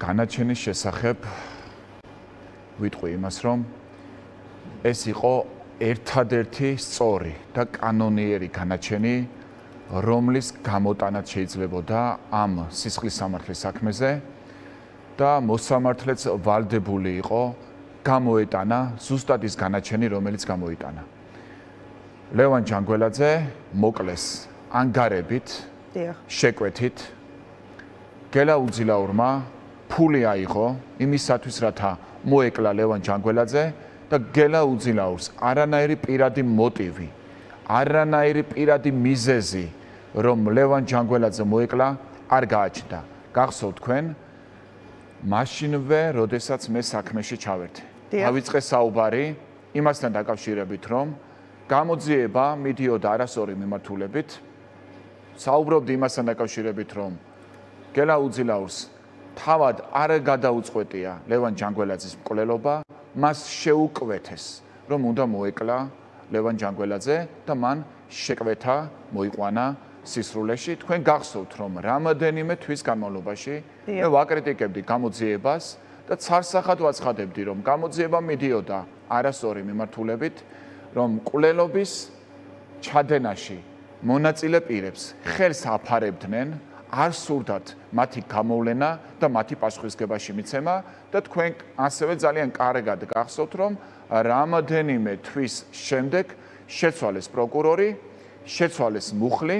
განაჩენის შესახებ ვიტყვი იმას, რომ ეს იყო ერთადერთი სწორი და კანონიერი განაჩენი, რომლის გამოტანაც შეიძლებოდა ამ სისხლის სამართლის საქმეზე და მოსამართლეც ვალდებული იყო გამოეტანა ზუსტად ის განაჩენი, რომელიც გამოიტანა. ლევან ჯანგველაძე მოკლეს ანგარებით, შეკვეთით, გელა უძილაურმა ფული აიღო იმისათვის, რათა მოეკლა ლევან ჯანგველაძე და გელა უძილაურს არანაირი პირადი მოტივი, არანაირი პირადი მიზეზი, რომ ლევან ჯანგველაძე მოეკლა, არ გააჩნდა. გახსოვთ თქვენ, მაშინვე, როდესაც მე საქმეში ჩავერთე. დავიწყე საუბარი იმასთან დაკავშირებით, რომ გამოძიება მიდიოდა არასწორი მიმართულებით. საუბრობდი იმასთან დაკავშირებით, რომ გელა უძილაურს თავად არ გადაუწყვეტია ლევან ჯანგველაძის მკვლელობა, მას შეუკვეთეს, რომ უნდა მოეკლა ლევან ჯანგველაძე და მან შეკვეთა მოიყვანა სისრულეში. თქვენ გახსოვთ, რომ რამოდენიმე თვის განმავლობაში მე ვაკრიტიკებდი გამოძიებას და ცარსახად ვაცხადებდი, რომ გამოძიება მიდიოდა არასწორი მიმართულებით, რომ მკვლელობის ჩადენაში მონაწილე პირებს ხელს აფარებდნენ, არ სურდათ მათი გამოვლენა და მათი პასუხისგებაში მიცემა და თქვენ ასევე ძალიან კარგად გახსოვთ, რომ რამოდენიმე თვის შემდეგ შეცვალეს პროკურორი, შეცვალეს მუხლი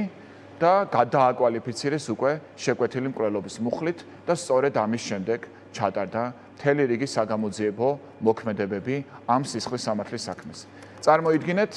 და გადააკვალიფიცირეს უკვე შეკვეთილი მკვლელობის მუხლით და სწორედ ამის შემდეგ ჩატარდა მთელი რიგი საგამოძიებო მოქმედებები ამ სისხლის სამართლის საქმეს. წარმოიდგინეთ,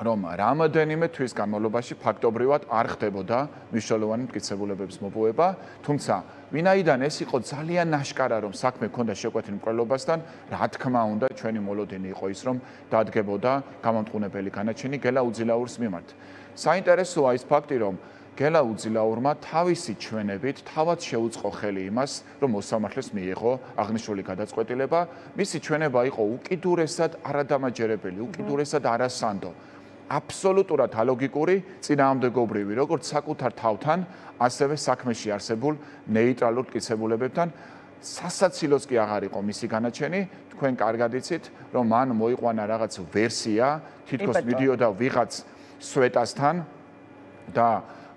რომ რამოდენიმე თვის განმავლობაში ფაქტობრივად არ ხდებოდა მნიშვნელოვანი მტკიცებულებების მოპოვება, თუმცა ვინაიდან ეს იყო ძალიან ნაშკარა, რომ საქმე ჰქონდა შეკვეთილ მკვლელობასთან, რა თქმა უნდა, ჩვენი მოლოდინი იყო ის, რომ დადგებოდა გამამტყუნებელი განაჩენი გელა უძილაურს მიმართ. საინტერესოა ის ფაქტი, რომ გელა უძილაურმა თავისი ჩვენებით თავად შეუწყო ხელი იმას, რომ მოსამართლეს მიიღო აღნიშნული გადაწყვეტილება. მისი ჩვენება იყო უკიდურესად არადამაჯერებელი, უკიდურესად არასანდო. აბსოლუტურად ალოგიკური, წინააღმდეგობრივი, როგორც საკუთარ თავთან, ასევე საქმეში არსებულ ნეიტრალურ მტკიცებულებებთან. სასაცილოც კი აღარ იყო მისი განაჩენი, თქვენ კარგად იცით, რომ მან მოიყვანა რაღაც ვერსია, თითქოს მიდიოდა ვიღაც სვეტასთან და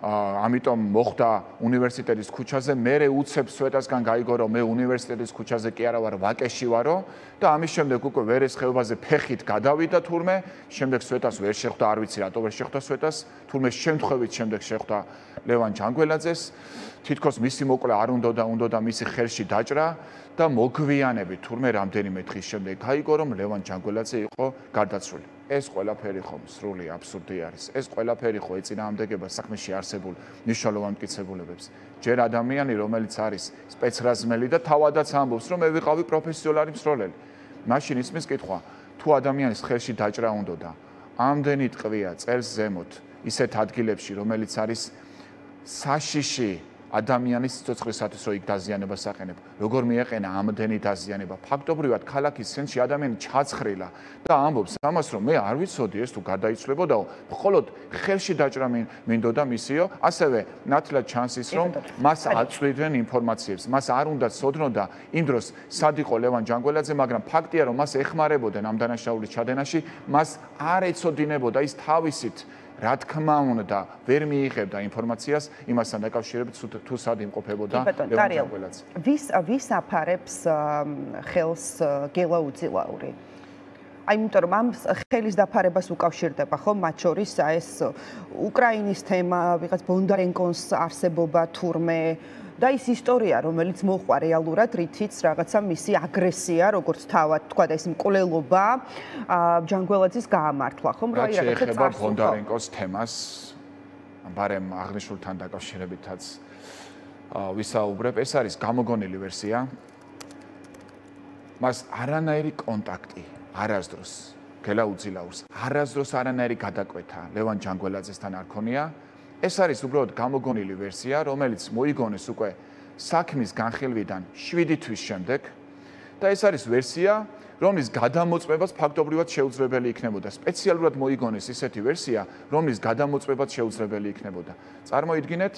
ამიტომ მოხდა უნივერსიტეტის ქუჩაზე, მე უცებ სვეტასგან გაიგო, რომ მე უნივერსიტეტის ქუჩაზე კი არა ვარ, ვაკეში ვარო და ამის შემდეგ უკვე ვერეს ხეობაზე ფეხით გადავიდა თურმე, შემდეგ სვეტას ვერ შეხვდა, არ ვიცი რატო ვერ შეხვდა სვეტას, თურმე შემთხვევით შემდეგ შეხვდა ლევან ჯანგველაძეს, თითქოს მისი მოკლა არ უნდა მისი ხელში დაჭრა და მოგვიანებით თურმე რამდენიმე დღის შემდეგ გაიგო, რომ ლევან ჯანგველაძე იყო გარდაცვლილი. ეს ყველაფერი ხომ სრული აბსურდი არის. ეს ყველაფერი ხო ეწინააღმდეგება საქმეში არსებულ მნიშვნელოვან მტკიცებულებებს. ჯერ ადამიანი, რომელიც არის სპეცრაზმელი და თავადაც ამბობს, რომ მე ვიყავი პროფესიონალი მსროლელი. მაშინ ისმის კითხვა, თუ ადამიანის ხელში დაჭრა უნდოდა, ამდენი ტყვია წელს ზემოთ, ისეთ ადგილებში, რომელიც არის საშიში ადამიანის სიცოცხლისათვის, რომ იქ დაზიანებას აყენებ, როგორ მიეყენა ამდენი დაზიანება. ფაქტობრივად ქალაქის ცენტრში ადამიანი ჩაცხრილა და ამბობს ამას, რომ მე არ ვიცოდი ეს თუ გარდაიცვლებოდაო, მხოლოდ ხელში დაჭრა მინდოდა მისიო, ასევე ნათლად ჩანს ის, რომ მას აწვდიდნენ ინფორმაციებს, მას არ უნდა ცოდნოდა იმ დროს სად იყო ლევან ჯანგველაძე, მაგრამ ფაქტია, რომ მას ეხმარებოდნენ ამ დანაშაულის ჩადენაში, მას არ ეცოდინებოდა ის თავისით რა თქმა უნდა, ვერ მიიღებდა ინფორმაციას იმასთან დაკავშირებით, თუ სად იმყოფებოდა ლევან ჯანგველაძე. ვის აფარებს ხელს გელა უძილაური? იმიტომ რომ ამ ხელის დაფარებას უკავშირდება ხო მათ შორის ეს უკრაინის თემა, ვიღაც ბონდარენკოს არსებობა თურმე და ის ისტორია, რომელიც მოყვა რეალურად, რითიც რაღაცა მისი აგრესია, როგორც თავად თქვა და ეს მკვლელობა ჯანგველაძის გაამართლა, ხომ? რა შეეხება ბონდარენკოს თემას, ბარემ აღნიშნულთან დაკავშირებითაც ვისაუბრებ, ეს არის გამოგონილი ვერსია. მას არანაირი კონტაქტი არასდროს გელა უძილაურს, არასდროს არანაირი გადაკვეთა ლევან ჯანგველაძესთან არ ქონია. ეს არის უბრალოდ გამოგონილი ვერსია, რომელიც მოიგონეს უკვე საქმის განხილვიდან 7 თვის შემდეგ და ეს არის ვერსია, რომლის გადამოწმებაც ფაქტობრივად შეუძლებელი იქნებოდა. სპეციალურად მოიგონეს ისეთი ვერსია, რომლის გადამოწმებაც შეუძლებელი იქნებოდა. წარმოიდგინეთ,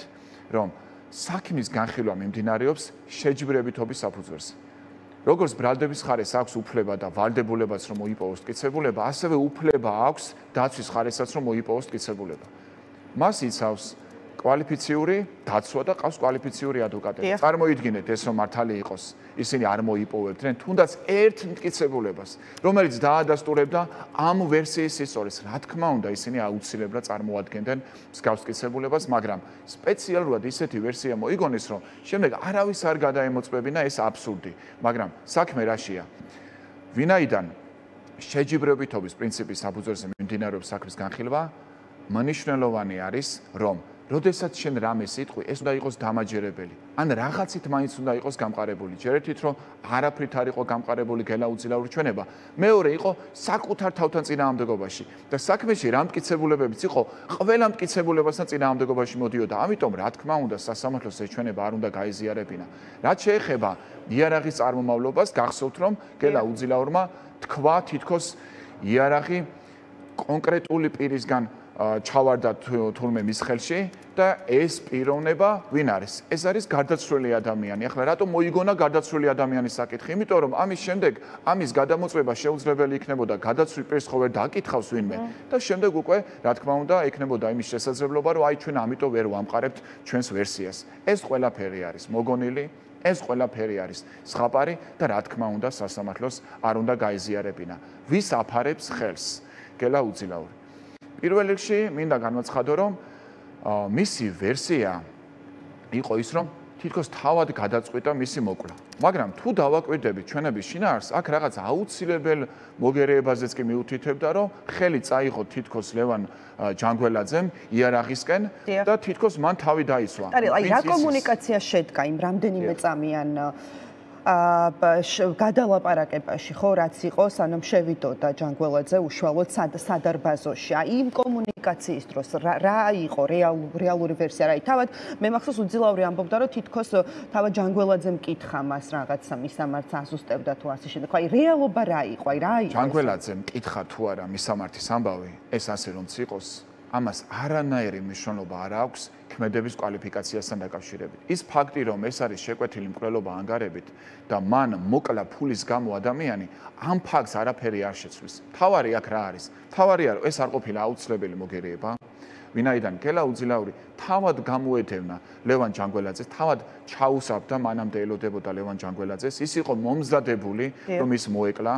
რომ საქმის განხილვა მიმდინარეობს შეჯიბრებითობის საფუძველზე. როგორც ბრალდების ხარეს აქვს უფლება და ვალდებულებაც რომ მოიპოვოს მტკიცებულება, ასევე უფლება აქვს დაცვის ხარესაც რომ მოიპოვოს მტკიცებულება. მას იცავს კვალიფიციური დაცვა და ყავს კვალიფიციური ადვოკატები. წარმოიდგინეთ ეს რომ მართალი იყოს, ისინი არ მოიპოვებდნენ თუნდაც ერთ მტკიცებულებას, რომელიც დაადასტურებდა ამ ვერსიის სისწორეს. რა თქმა უნდა, ისინი აუცილებლად წარმოადგენდნენ მსგავს მტკიცებულებას, მაგრამ სპეციალურად ისეთი ვერსია მოიგონეს, რომ შემდეგ არავის არ გადაემოწმებინა ეს აბსურდი. მაგრამ საქმე რაშია? ვინაიდან შეჯიბრებითობის პრინციპის საფუძველზე მიმდინარეობს საქმის განხილვა, მნიშვნელოვანი არის, რომ როდესაც შენ რამე სიტყვი, ეს უნდა იყოს დამაჯერებელი. ან რაღაცით მაინც უნდა იყოს გამყარებული. ჯერ ერთით რომ არაფრით არ იყო გამყარებული გელაუძილაური ჩვენება, მეორე იყო საკუთარ თავთან წინააღმდეგობაში. და საქმეში რა მტკიცებულებებიც იყო, ყველა მტკიცებულებასთან წინააღმდეგობაში მოდიოდა. ამიტომ რა თქმა უნდა, სასამართლოს ეს ჩვენება არ უნდა გაეზიარებინა. რაც შეეხება იარაღის წარმომავლობას, გახსოვთ რომ გელაუძილაურმა თქვა თითქოს იარაღი კონკრეტული პირისგან ჩავარდა თურმე მის ხელში და ეს პიროვნება ვინ არის? ეს არის გარდაცვლილი ადამიანი. ახლა რატომ მოიგონა გარდაცვლილი ადამიანის საკითხი? იმიტომ რომ ამის შემდეგ ამის გადამოწმება შეუძლებელი იქნებოდა გადაცვლილ პირს ხო ვერ დაკითხავს ვინმე და შემდეგ უკვე რა თქმა უნდა ექნებოდა იმის შესაძლებლობა რომ აი ჩვენ ამიტომ ვერ ვამყარებთ ჩვენს ვერსიას. ეს ყველაფერი არის მოგონილი, ეს ყველაფერი არის სხაპარი და რა თქმა უნდა სასამართლოს არ უნდა გაეზიარებინა. ვის აფარებს ხელს? გელაუძილაური. პირველ რიგში მინდა განვაცხადო, რომ მისი ვერსია იყო ის, რომ თითქოს თავად გადაწყვიტა მისი მოკლა. მაგრამ თუ დავაკვირდებით ჩვენების შინაარსს, აქ რაღაც აუცილებელ მოგერეებაზეც კი მიუთითებდა, რომ ხელი წაიღო თითქოს ლევან ჯანგველაძემ იარაღისკენ და თითქოს მან თავი დაისვა. აი რა კომუნიკაცია შედგა იმ რამდენიმე წამიან გადალაპარაკებაში, ხო, რაც იყო, სანამ შევიდოდა ჯანგველაძე უშუალოდ სადარბაზოში. აი იმ კომუნიკაციის დროს რა იყო რეალური ვერსია? აი თავად მე მახსოვს უძილაური ამბობდა, რომ თითქოს თავად ჯანგველაძემ კითხა მას რაღაცა მისამართს ასუსტებდა თუ ასე შემდეგ. აი რეალობა რა იყო? აი რა იყო? ჯანგველაძემ კითხა თუ არა მისამართის ამბავი, ეს ასე რომ იყოს, ამას არანაირი მნიშვნელობა არ აქვს ქმედების კვალიფიკაციასთან დაკავშირებით. ის ფაქტი, რომ ეს არის შეკვეთილი მკვლელობა ანგარებით და მან მოკლა ფულის გამო ადამიანი, ამ ფაქტს არაფერი არ შეცვლის. თავარი აქ რა არის? თავარი არა, ეს არ ყოფილა აუცილებელი მოგერიება. ვინაიდან გელაუძილაური თავად გამოეთევნა ლევან ჯანგველაძეს, თავად ჩაუსაბდა მანამდე ელოდებოდა ლევან ჯანგველაძეს, ის იყო მომზადებული, რომ ის მოეკლა.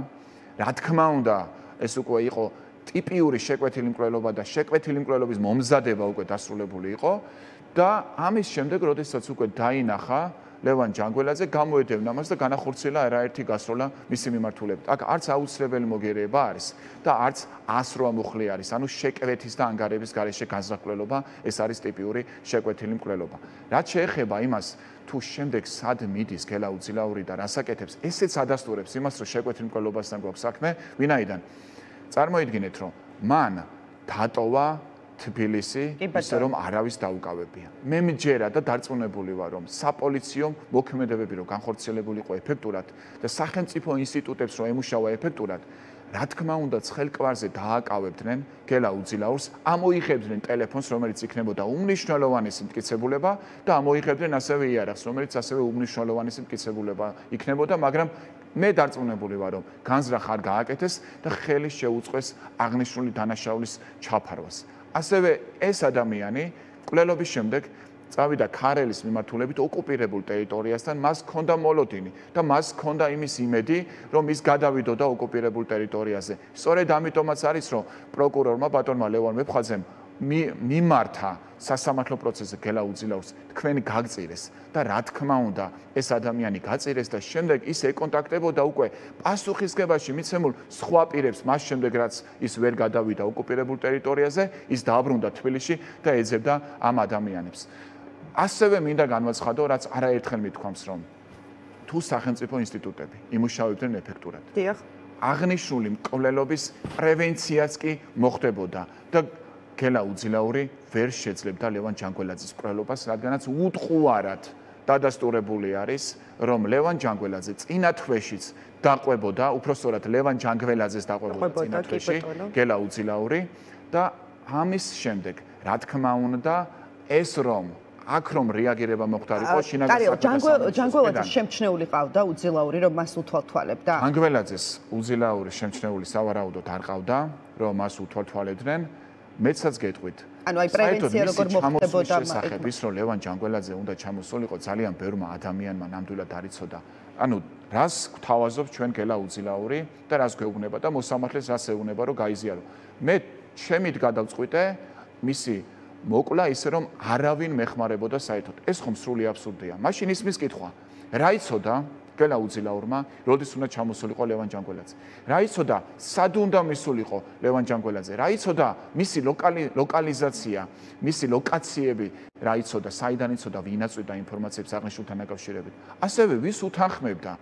რა თქმა უნდა, ეს უკვე იყო ტიპიური შეკვეთილი მკვლელობა და შეკვეთილი მკვლელობის მომზადება უკვე დასრულებული იყო და ამის შემდეგ, როდესაც უკვე დაინახა ლევან ჯანგველაძე, გამოედევნა მას და განახორციელა არაერთი გასროლა მისი მიმართულებით. აქ არც აუცილებელი მოგერიება არის და არც 100 მუხლი არის, ანუ შეკვეთის და ანგარების გარეშე განსაკვლელობა, ეს არის ტიპიური შეკვეთილი მკვლელობა. რაც შეეხება იმას, თუ შემდეგ სად მიდის გელაუძილაური და რას აკეთებს, ესეც ადასტურებს იმას, რომ შეკვეთილ მკვლელობასთან გვაქვს საქმე, ვინაიდან წარმოიდგინეთ, რომ მან დატოვა თბილისი, ისე რომ არავის დაუკავებია. მე მჯერა და დარწმუნებული ვარ, რომ საპოლიციო მოქმედებები რომ განხორციელებულიყო ეფექტურად და სახელმწიფო ინსტიტუტებს რომ ემუშავა ეფექტურად, რა თქმა უნდა, ცხელკვარზე დააკავებდნენ გელაუძილაურს, ამოიღებდნენ ტელეფონს, რომელიც იქნებოდა უმნიშვნელოვანესი მტკიცებულება და ამოიღებდნენ ასევე იარაღს, რომელიც ასევე უმნიშვნელოვანესი მტკიცებულება იქნებოდა, მაგრამ მე დარწმუნებული ვარ, რომ განზრახ არ გააკეთეს და ხელი შეუწყეს აღნიშნული დანაშაულის ჩაფარვას. ასევე ეს ადამიანი მკვლელობის შემდეგ წავიდა ქარელის მიმართულებით ოკუპირებულ ტერიტორიასთან, მას ჰქონდა მოლოდინი და მას ჰქონდა იმის იმედი, რომ ის გადავიდოდა ოკუპირებულ ტერიტორიაზე. სწორედ ამიტომაც არის, რომ პროკურორმა ბატონმა ლევან მეფხაძემ მიმართა სასამართლო პროცესზე გელაუძილაურს, თქვენ გაგწირეს და რა თქმა უნდა, ეს ადამიანი გაწირეს და შემდეგ ის ეკონტაქტებოდა უკვე პასუხისგებაში მიცემულ სხვა პირებს, მას შემდეგ რაც ის ვერ გადავიდა ოკუპირებულ ტერიტორიაზე, ის დააბრუნდა თბილისში და ეძებდა ამ ადამიანებს. ასევე მინდა განვაცხადო, რაც არაერთხელ მithქვამს, რომ თუ სახელმწიფო ინსტიტუტები იმუშავებდნენ ეფექტურად. დიახ. აღნიშნული მკვლელობის პრევენციაც კი მოხდებოდა და გელაუძილაური ვერ შეძლებდა ლევან ჯანგველაძის მკვლელობას, რადგანაც უტყუარად დადასტურებული არის, რომ ლევან ჯანგველაძე წინა თვეშიც დაყვებოდა, უпростоრად ლევან ჯანგველაძეს დაყვებოდა წინა თვეში გელაუძილაური და ამის შემდეგ, რა თქმა უნდა, ეს რომ აქ რომ რეაგირება მოხდარიყო შინაგან ჯანგველაძის შემჩნეული ყავდა უძილაური რომ მას უთვალთვალებდა? ჯანგველაძის უძილაური შემჩნეული სავარაუდოდ არ ყავდა რომ მას უთვალთვალებდნენ მეცაც გეტყვით ანუ აი პრევენცია როგორ მოხდებოდა შესახების რომ ლევან ჯანგველაძე უნდა ჩამოსულიყო ძალიან ბევრმა ადამიანმა ნამდვილად არ იცოდა ანუ რას გვთავაზობთ ჩვენ გელა უძილაური და რას გვეუბნება და მოსამართლეს რას ეუბნება რომ გაიზიარო მე ჩემით გადავწყვიტე მისი მოკლა ისე რომ არავინ მეხმარებოდა საერთოდ ეს ხომ სრული აბსურდია მაშინ ისმის კითხვა რა იცოდა გელა უძილაურმა როდის უნდა ჩამოსულიყო ლევან ჯანგველაძე რა იცოდა სად უნდა მისულიყო ლევან ჯანგველაძე რა იცოდა მისი ლოკალიზაცია მისი ლოკაციები რა იცოდა საიდან იცოდა ვინ აწვიდა ინფორმაციებს აღნიშნულთან დაკავშირებით ასევე ვის უთანხმებდა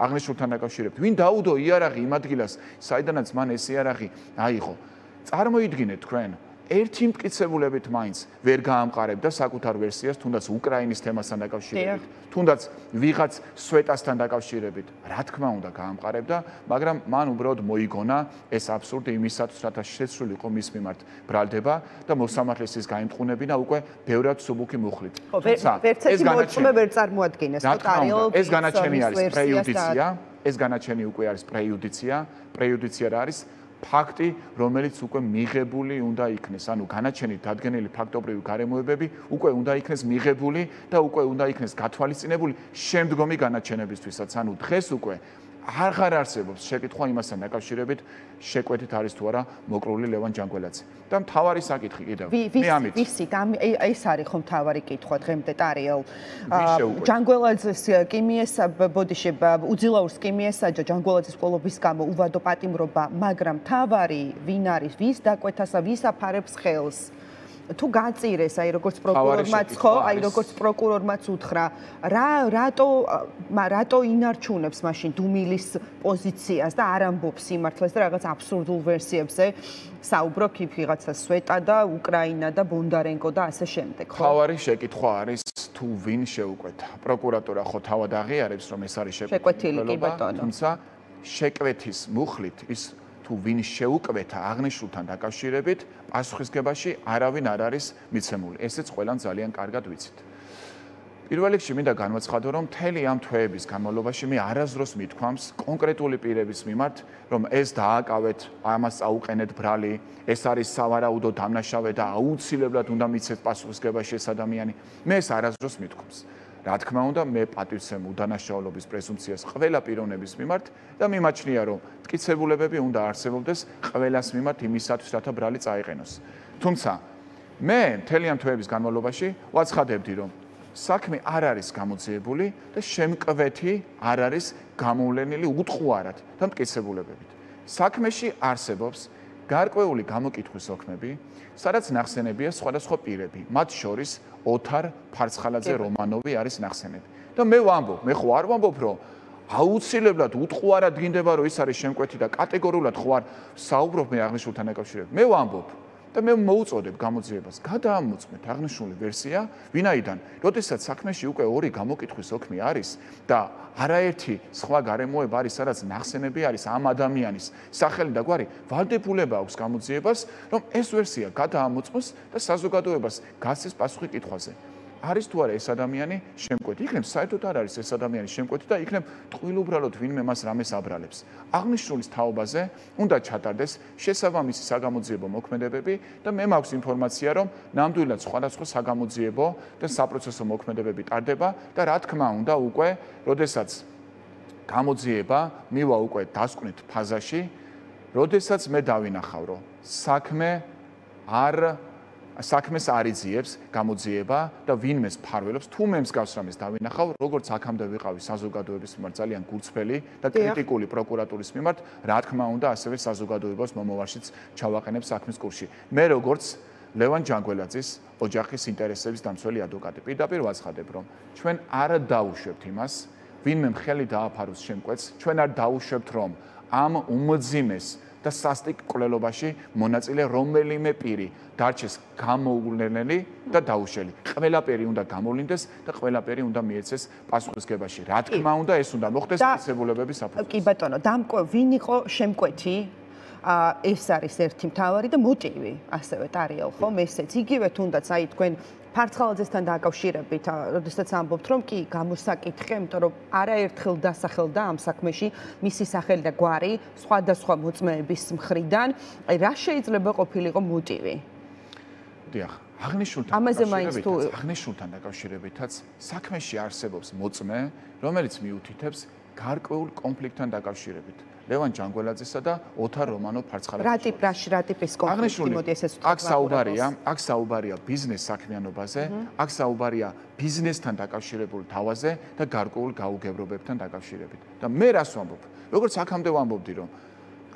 აღნიშნულთან დაკავშირებით ვინ დაუდო იარაღი იმ ადგილას საიდანაც მან ეს იარაღი აიღო წარმოიდგინეთ თქვენ ერთი მტკიცებულებით მაინც ვერ გაამყარებდა საკუთარ ვერსიას, თუნდაც უკრაინის თემასთან დაკავშირებით, თუნდაც ვიღაც სვეტასთან დაკავშირებით. რა თქმა უნდა, გაამყარებდა, მაგრამ მან უბრალოდ მოიგონა ეს აბსურდი იმისათვის, რათა შეცვლილიყო მის მიმართ ბრალდება და მოსამართლეს ის გაემტყუნებინა უკვე ბევრად მსუბუქი მუხლით. ეს განაჩენი ვერ წარმოადგენს ტოტალიო ეს განაჩენი არის პრეიუდიცია, ეს განაჩენი უკვე არის პრეიუდიცია რა არის? ფაქტი, რომელიც უკვე მიღებული უნდა იქნეს, ანუ განაჩენით დადგენილი ფაქტობრივი გარემოებები უკვე უნდა იქნეს მიღებული და უკვე უნდა იქნეს გათვალისწინებული შემდგომი განაჩენებისთვისაც, ანუ დღეს უკვე აღარ არსებობს შეკითხვა იმასთან დაკავშირებით, შეკვეთით არის თუ არა მოკლული ლევან ჯანგველაძე. და მთავარი საკითხი კიდევ. მე ამით ვიცით, ეს არის ხომ მთავარი კითხვა დღემდე ტარიელ. ჯანგველაძეს კი ბოდიშება უძილაურს კი მიესაჯა ჯანგველაძის ყოლობის გამო უვადო პატიმრობა, მაგრამ მთავარი ვინ არის, ვის დაკვეთასა, ვის აფარებს ხელს? თუ გაწირეს, აი როგორც პროკურორმაც ხო, აი როგორც პროკურორმაც უთხრა, რატო ინარჩუნებს მაშინ დუმილის პოზიციას და არ ამბობს სიმართლეს და რაღაც აბსურდულ ვერსიებზე საუბრობ იქ ვიღაცა სვეტა და უკრაინა და ბონდარენკო და ასე შემდეგ, ხო? თავარი შეკითხვა არის თუ ვინ შეუკვეთა. პროკურატურა ხო თავად აღიარებს რომ ეს არის შეკვეთილი კი ბატონო. თუმცა შეკვეთის მუხლით ის თუ ვინ შეუკვეთა აღნიშნულთან დაკავშირებით პასუხისგებაში არავინ არ არის მიცემული. ესეც ყველამ ძალიან კარგად ვიცით. პირველ რიგში მინდა განვაცხადო, რომ მთელი ამ თვეების განმავლობაში მე არასდროს მithქვამს კონკრეტული პირების მიმართ, რომ ეს დააკავეთ, ამას წაუყენეთ ბრალი, ეს არის სავარაუდო დამნაშავე და აუცილებლად უნდა მიცეთ პასუხისგებაში ეს ადამიანი. მე ეს არასდროს მithქვამს. რა თქმა უნდა, მე პატივცემ უდანაშაულობის პრეზუმპციას ყველა პიროვნების მიმართ და მიმაჩნია, რომ მტკიცებულებები უნდა არსებობდეს ყველას მიმართ იმისათვის, რათა ბრალი წაიყენოს. თუმცა, მე მთელი ამ თვეების განმავლობაში ვაცხადებდი, რომ საქმე არ არის გამოძიებული და შემკვეთი არ არის გამოვლენილი უტყუარად და მტკიცებულებებით. საქმეში არსებობს გარკვეული გამოკითხვის ოქმები, სადაც ნახსენებია სხვადასხვა პირები, მათ შორის ოთარ ფარცხალაძე რომანოვი არის ნახსენები. და მე ვამბობ, მე ხო არ ვამბობ, რომ აუცილებლად უტყუარად გინდება, რომ ის არის შემკვეთი და კატეგორიულად ხო არ საუბრობ მე აღნიშნულთან დაკავშირებით. მე ვამბობ და მე მოუწოდებ გამოძიებას, გადაამოწმეთ აღნიშნული ვერსია, ვინაიდან, როდესაც საქმეში უკვე ორი გამოკითხვის ოქმი არის და არაერთი სხვა გარემოება არის, სადაც ნახსენები არის ამ ადამიანის სახელი და გვარი, ვალდებულება აქვს გამოძიებას, რომ ეს ვერსია გადაამოწმოს და საზოგადოებას გასცეს პასუხი კითხვაზე. არის თუ არა ეს ადამიანი შემკვეთი? იქნებ საერთოდ არ არის ეს ადამიანი შემკვეთი და იქნებ ტყუილუბრალოდ ვინმე მას რამეს აბრალებს. აღნიშნულის თაობაზე უნდა ჩატარდეს შესაბამისი საგამოძიებო მოქმედებები და მე მაქვს ინფორმაცია, რომ ნამდვილად სხვადასხვა საგამოძიებო და საპროცესო მოქმედებები ტარდება და რა თქმა უნდა უკვე, როდესაც გამოძიება მივა უკვე დასკვნით ფაზაში, როდესაც მე დავინახავ, რომ საქმეს არ იძიებს გამოძიება და ვინმეს ფარველობს, თუ მე მსგავს რამეს დავინახავ, როგორც აქამდე ვიყავი საზოგადოების მიმართ ძალიან გულწრფელი და კრიტიკული პროკურატურის მიმართ, რა თქმა უნდა, ასევე საზოგადოებას მომავალშიც ჩავაყენებ საქმის კურსში. მე როგორც ლევან ჯანგველაძის ოჯახის ინტერესების დამცველი ადვოკატი, პირდაპირ ვაცხადებ, რომ ჩვენ არ დაუშვებთ იმას, ვინმე მხელი დააფაროს შემკვეთს, ჩვენ არ დაუშვებთ, რომ ამ უმძიმეს და სასტიკ კვლელობაში მონაწილე რომელიმე პირი დარჩეს გამოუვლენელი და დაუშველი. ყველაფერი უნდა გამოვლინდეს და ყველაფერი უნდა მიეცეს პასუხისგებაში. რა თქმა უნდა, ეს უნდა მოხდეს მტკიცებულებების საფუძველზე. კი ბატონო, ვინ იყო შემკვეთი? ეს არის ერთი მთავარი და მოტივი ასევე ტარიელ ხომ ესეც იგივე თუნდაც აი თქვენ ფარცხალაძესთან დაკავშირებით, როდესაც ამბობთ, რომ კი გამოსაკითხე, იმიტომ რომ არაერთხელ დასახელდა ამ საქმეში მისი სახელი და გვარი სხვადასხვა მოწმეების მხრიდან, აი რა შეიძლება ყოფილიყო მოტივი? დიახ, აღნიშნულთან დაკავშირებითაც საქმეში არსებობს მოწმე, რომელიც მიუთითებს გარკვეულ კონფლიქტთან დაკავშირებით. ლევან ჯანგველაძესა და ოთარ რომანოვ ფარცხალაძეს. რა ტიპის კონფლიქტი მოდი ესეც ვთქვათ. აქ საუბარია ბიზნეს საქმიანობაზე, აქ საუბარია ბიზნესთან დაკავშირებულ თავაზე და გარკვეულ გაუგებრობებთან დაკავშირებით. და მე რას ვამბობ? როგორც აქამდე ვამბობდი, რომ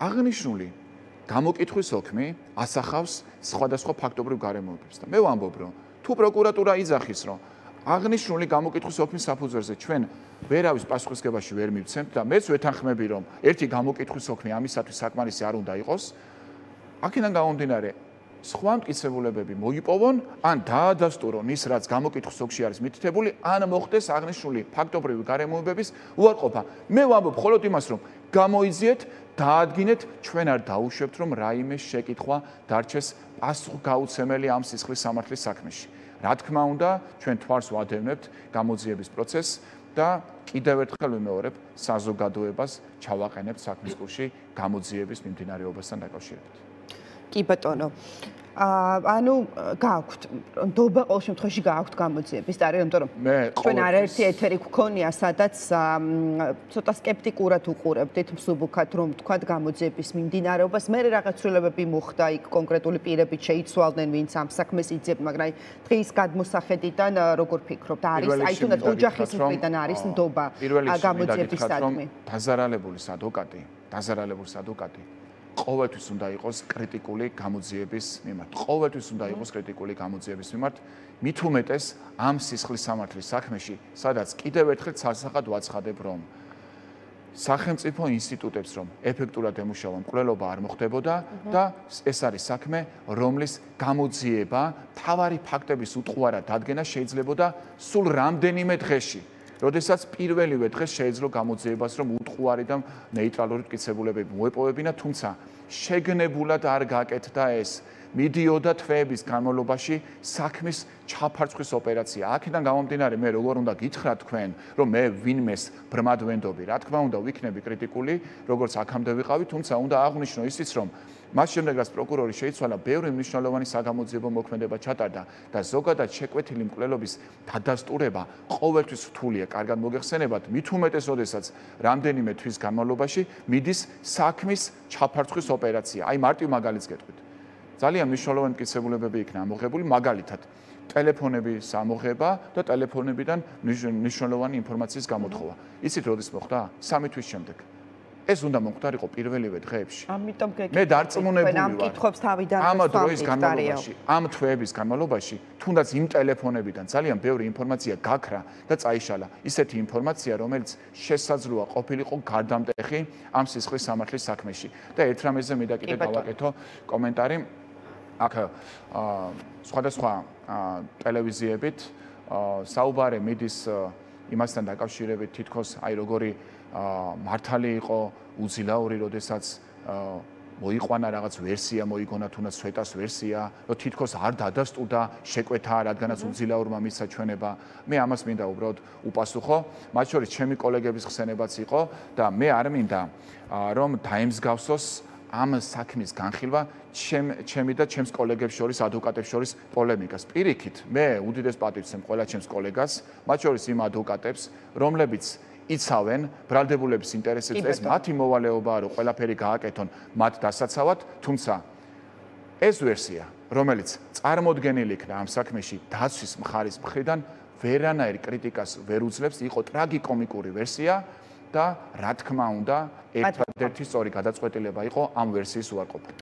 აღნიშნული გამოკითხვის ოქმი ასახავს სხვადასხვა ფაქტობრივ გარემოებებს და მე ვამბობ, რომ თუ პროკურატურა იძახის, რომ აღნიშნული გამოკითხვის ოქმის საფუძველზე ჩვენ ვერავის პასუხისგებაში ვერ მივცემთ და მეც ვეთანხმები, რომ ერთი გამოკითხვის ოქმი ამისათვის საკმარისი არ უნდა იყოს. აქედან გამომდინარე, სხვა მტკიცებულებები მოიპოვონ, ან დაადასტურონ ის, რაც გამოკითხვის ოქში არის მითითებული, ან მოხდეს აღნიშნული ფაქტობრივი გარემოებების უარყოფა. მე ვამბობ მხოლოდ იმას, რომ გამოიძიეთ, დაადგინეთ, ჩვენ არ დაუშვებთ, რომ რაიმე შეკითხვა დარჩეს პასუხგაუცემელი ამ სისხლის სამართლის საქმეში. რა თქმა უნდა, ჩვენ თვალს ვადევნებთ გამოძიების პროცესს და კიდევ ერთხელ ვიმეორებ, საზოგადოებას ჩავაყენებთ საქმის კურსში გამოძიების მიმდინარეობასთან დაკავშირებით. კი ბატონო. ანუ გააქვთ ნდობა ყოველ შემთხვევაში გააქვთ გამოძიების ტარი, იმიტომ რომ ჩვენ არაერთი ეთერი გქონია, სადაც ცოტა სკეპტიკურად უყურებდით მსუბუქად, რომ თქვათ გამოძიების მიმდინარეობას, მე რაღაც ცვლილებები მოხდა, იქ კონკრეტული პირებით შეიცვალდნენ, ვინც ამ საქმეს იძიებთ, მაგრამ აი დღის გადმოსახედიდან როგორ ფიქრობთ, არის აი თუნდაც ოჯახის მხრიდან არის ნდობა გამოძიების სადმე? დაზარალებული ადვოკატი ყოველთვის უნდა იყოს კრიტიკული გამოძიების მიმართ. ყოველთვის უნდა იყოს კრიტიკული გამოძიების მიმართ. მით უმეტეს ამ სისხლის სამართლის საქმეში, სადაც კიდევ ერთხელ სასახად ვაცხადებ, რომ სახელმწიფო ინსტიტუტებს რომ ეფექტურად ემუშავა მკვლელობა არ მოხდებოდა და ეს არის საქმე, რომლის გამოძიება, თავარი ფაქტების უტყუარად დადგენა შეიძლებოდა სულ რამდენიმე დღეში. როდესაც პირველივე დღეს შეეძლო გამოძიებას, რომ უტყუარი და ნეიტრალური მტკიცებულებები მოეპოვებინა, თუმცა შეგნებულად არ გაკეთდა ეს. მიდიოდა თვეების განმავლობაში საქმის ჩაფარცხვის ოპერაცია. აქედან გამომდინარე, მე როგორ უნდა გითხრათ თქვენ, რომ მე ვინმეს ბრმად ვენდობი. რა თქმა უნდა, ვიქნები კრიტიკული, როგორც აქამდე ვიყავი, თუმცა უნდა აღვნიშნო ისიც, რომ მას შემდეგ რაც პროკურორი შეიცვალა, ბევრი მნიშვნელოვანი საგამოძიებო მოქმედება ჩატარდა და ზოგადად შეკვეთილი მკვლელობის დადასტურება ყოველთვის რთულია, კარგად მოგეხსენებათ, მით უმეტეს, როდესაც რამდენიმე თვის განმავლობაში მიდის საქმის ჩაფარცხვის ოპერაცია. აი მარტივ მაგალითს გეტყვით. ძალიან მნიშვნელოვანი მტკიცებულებები იქნა ამოღებული, მაგალითად ტელეფონების ამოღება და ტელეფონებიდან მნიშვნელოვანი ინფორმაციის გამოთხოვა. იცით როდის მოხდა? 3 თვის შემდეგ. ეს უნდა მოხდარიყო პირველივე დღეებში. ამიტომ მე დარწმუნებული ვარ. ამ კითხვებს თავიდან ამ დროის განმავლობაში, ამ თვეების განმავლობაში, თუნდაც იმ ტელეფონებიდან ძალიან ბევრი ინფორმაცია გაქრა და წაიშალა. ისეთი ინფორმაცია, რომელიც შესაძლოა ყოფილიყო გარდამტეხი ამ სისხლის სამართლის საქმეში. და ერთ რამეზე მე და კიდე გავაკეთო კომენტარი. აქ სხვადასხვა ტელევიზიებით საუბარი მიდის იმასთან დაკავშირებით, თითქოს აი როგორი მართალი იყო უძილაური, როდესაც მოიყვანა რაღაც ვერსია, მოიგონა თუნდაც სვეტას ვერსია, რომ თითქოს არ დადასტურდა შეკვეთა, რადგანაც უძილაურმა მისცა ჩვენება. მე ამას მინდა უბრალოდ უპასუხო, მათ შორის ჩემი კოლეგების ხსენებაც იყო და მე არ მინდა რომ დაემსგავსოს ამ საქმის განხილვა ჩემი და ჩემს კოლეგებს შორის, ადვოკატებს შორის პოლემიკას. პირიქით, მე უდიდეს პატივს ვცემ ყველა ჩემს კოლეგას, მათ შორის იმ ადვოკატებს, რომლებიც იცავენ ბრალდებულების ინტერესებს, ეს მათი მოვალეობაა, რომ ყველაფერი გააკეთონ მათ დასაცავად, თუმცა ეს ვერსია, რომელიც წარმოდგენილი იქნა ამ საქმეში დაცვის მხარის მხრიდან, ვერანაირ კრიტიკას ვერ უძლებს, იყო ტრაგიკომიკური ვერსია და რა თქმა უნდა, ერთადერთი სწორი გადაწყვეტილება იყო ამ ვერსიის უარყოფა.